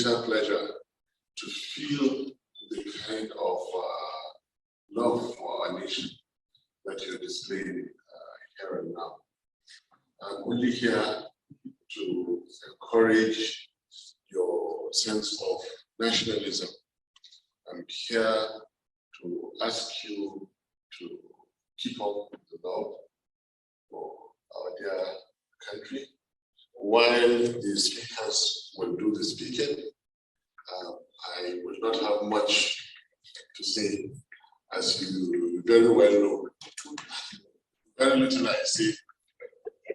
greater pleasure to feel the kind of love for our nation that you're displaying here and now. I'm only here to encourage your sense of nationalism. I'm here to ask you to keep up with the love for our dear country. While the speakers will do the speaking, I will not have much to say, as you very well know. Very little I say,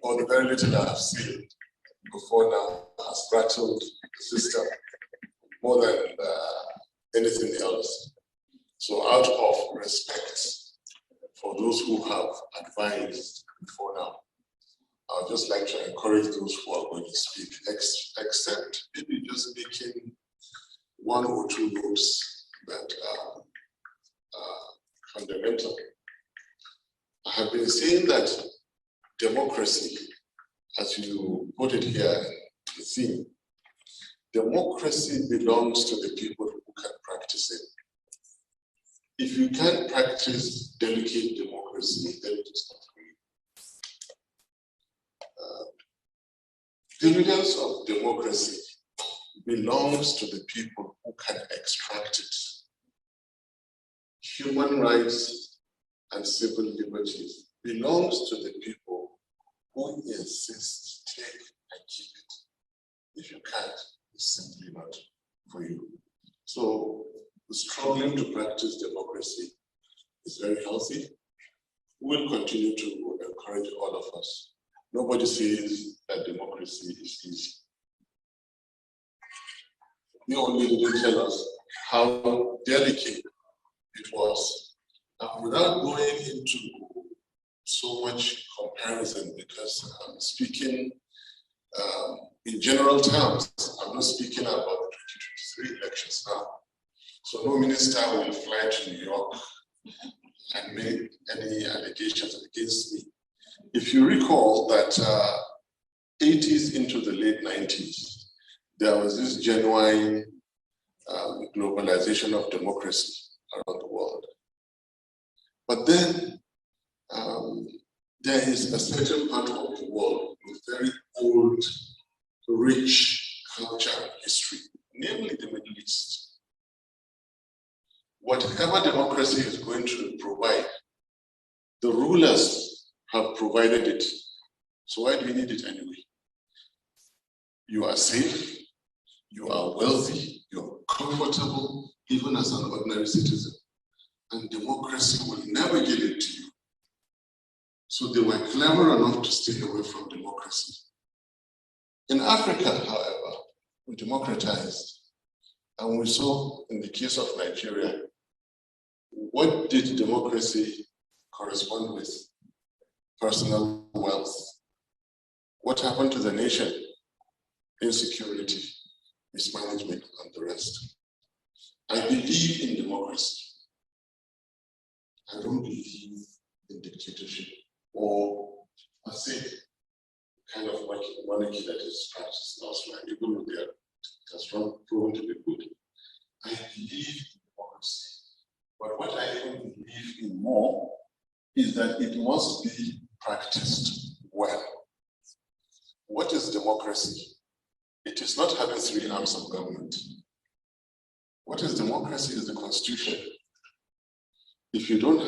or the very little I have seen before now has rattled the system more than anything else. So out of respect for those who have advised before now, I would just like to encourage those who are going to speak, except maybe just making one or two notes that are fundamental. I have been saying that democracy, as you put it here in the theme, democracy belongs to the people who can practice it. If you can't practice delicate democracy, then it is not for you. Dividends of democracy belongs to the people who can extract it. Human rights and civil liberties belongs to the people who insist, take and keep it. If you can't, it's simply not for you. So struggling to practice democracy is very healthy. We'll continue to encourage all of us. Nobody says that democracy is easy. You only didn't tell us how delicate it was. And without going into so much comparison, because I'm speaking in general terms, I'm not speaking about the 2023 elections now. So no minister will fly to New York and make any allegations against me. If you recall that 80s into the late 90s, there was this genuine globalization of democracy around the world. But then there is a certain part of the world with very old, rich culture and history, namely the Middle East. Whatever democracy is going to provide, the rulers have provided it. So why do we need it anyway? You are safe, you are wealthy, you're comfortable, even as an ordinary citizen. And democracy will never give it to you. So they were clever enough to stay away from democracy. In Africa, however, we democratized. And we saw in the case of Nigeria, what did democracy correspond with? Personal wealth. What happened to the nation? Insecurity, mismanagement, and the rest. I believe in democracy. I don't believe in dictatorship or, I say, kind of monarchy that is practiced elsewhere, even though it has proven to be good. I believe in democracy. But what I even believe in more is that it must be practiced well. What is democracy? It is not having three arms of government. What is democracy is the Constitution. If you don't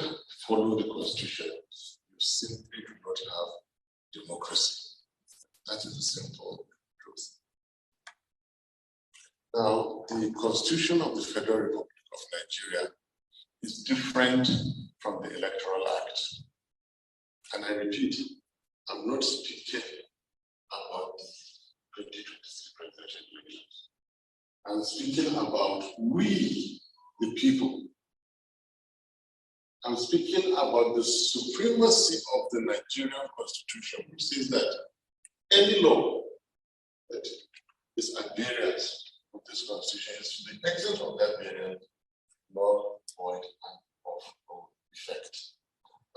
follow the Constitution, you simply do not have democracy. That is the simple truth. Now, the Constitution of the Federal Republic of Nigeria is different from the Electoral Act. And I repeat, I'm not speaking about the 2023 presidential elections. I'm speaking about we, the people. I'm speaking about the supremacy of the Nigerian Constitution, which says that any law that is at variance with this Constitution is to the extent of that variance, null, void, and of no effect.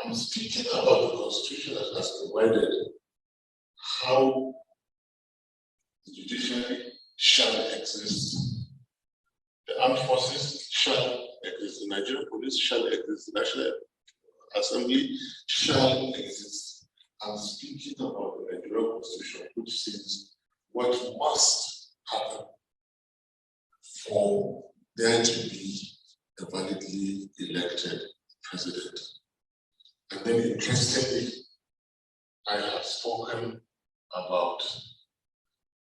I'm speaking about the Constitution that has provided how the judiciary shall exist. The armed forces shall exist. The Nigerian police shall exist. The National Assembly shall exist. I'm speaking about the Nigerian Constitution, which says what must happen for there to be a validly elected president. And then interestingly, I have spoken about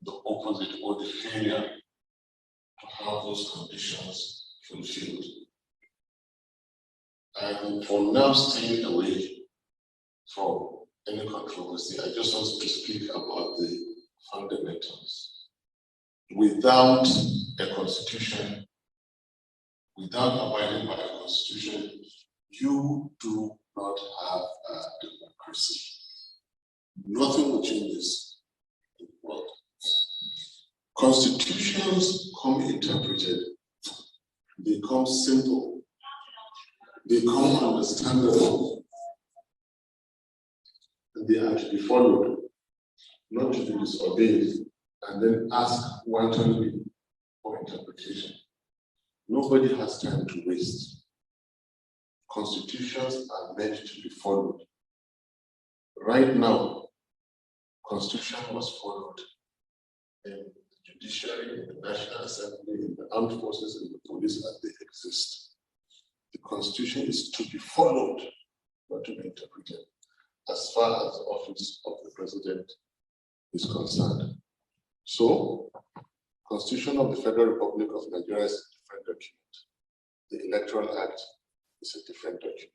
the opposite or the failure to have those conditions fulfilled. And for now, staying away from any controversy, I just want to speak about the fundamentals. Without a constitution, without abiding by a constitution, you do not have a democracy. Nothing will change this in the world. Constitutions come interpreted, they come simple, they come understandable, and they are to be followed, not to be disobeyed, and then ask wantonly for interpretation. Nobody has time to waste. Constitutions are meant to be followed. Right now, Constitution was followed in the judiciary, in the National Assembly, in the armed forces, in the police as they exist. The Constitution is to be followed, not to be interpreted, as far as the office of the president is concerned. So, Constitution of the Federal Republic of Nigeria is a different document. The Electoral Act is a different document.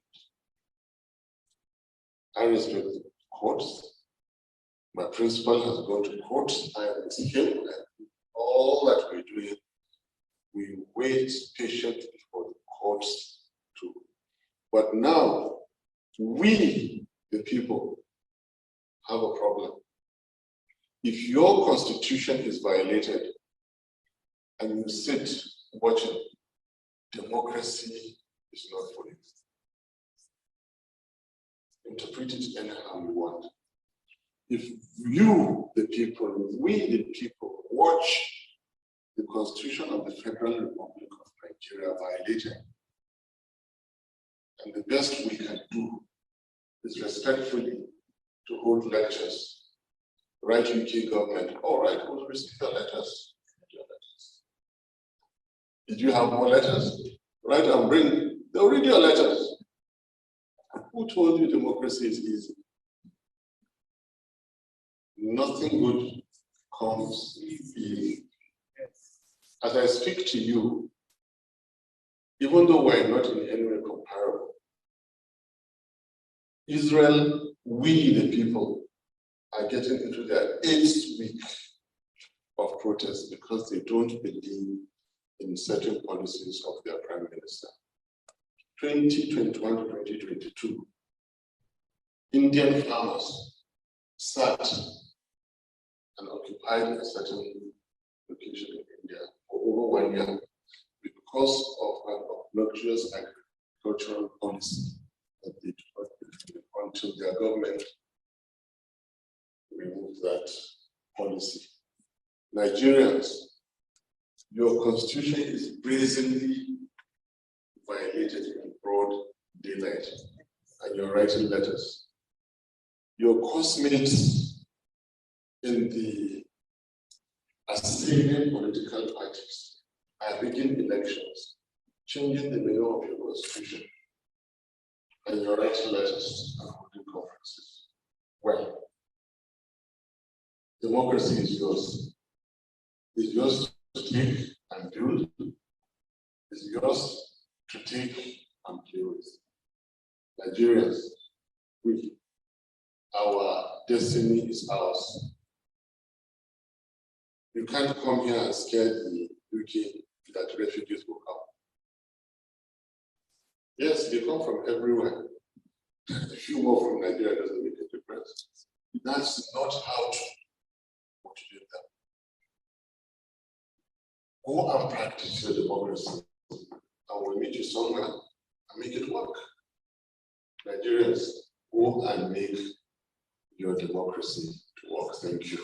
I respect the courts. My principal has gone to court. I am with him, and all that we're doing, we wait patiently for the courts to. But now, we, the people, have a problem. If your constitution is violated and you sit watching, democracy is not for you. Interpret it anyhow you want. If you, the people, we, the people, watch the Constitution of the Federal Republic of Nigeria violated, and the best we can do is respectfully to hold lectures, write UK government, all right, we'll receive your letters. Did you have more letters? Write and bring, they'll read your letters. Who told you democracy is easy? Nothing good comes easy. As I speak to you, even though we're not in any way comparable, Israel, we the people, are getting into their 8th week of protest because they don't believe in certain policies of their prime minister. 2021 to 2022, Indian farmers sat and occupied a certain location in India for over 1 year because of an obnoxious agricultural policy that they did not believe in until their government removed that policy. Nigerians, your constitution is brazenly violated in broad daylight, and you're writing letters. Your cosmates in the Assyrian political parties are rigging elections, changing the meaning of your constitution, and you're writing letters and holding conferences. Well, democracy is yours. It's yours to take and build. It's yours to take and play with. Nigerians, our destiny is ours. You can't come here and scare the UK that refugees will come. Yes, they come from everywhere. A few more from Nigeria doesn't make a difference. That's not how to motivate them. Go and practice your democracy, and we'll meet you somewhere and make it work. Nigerians, go and make your democracy to work. Thank you.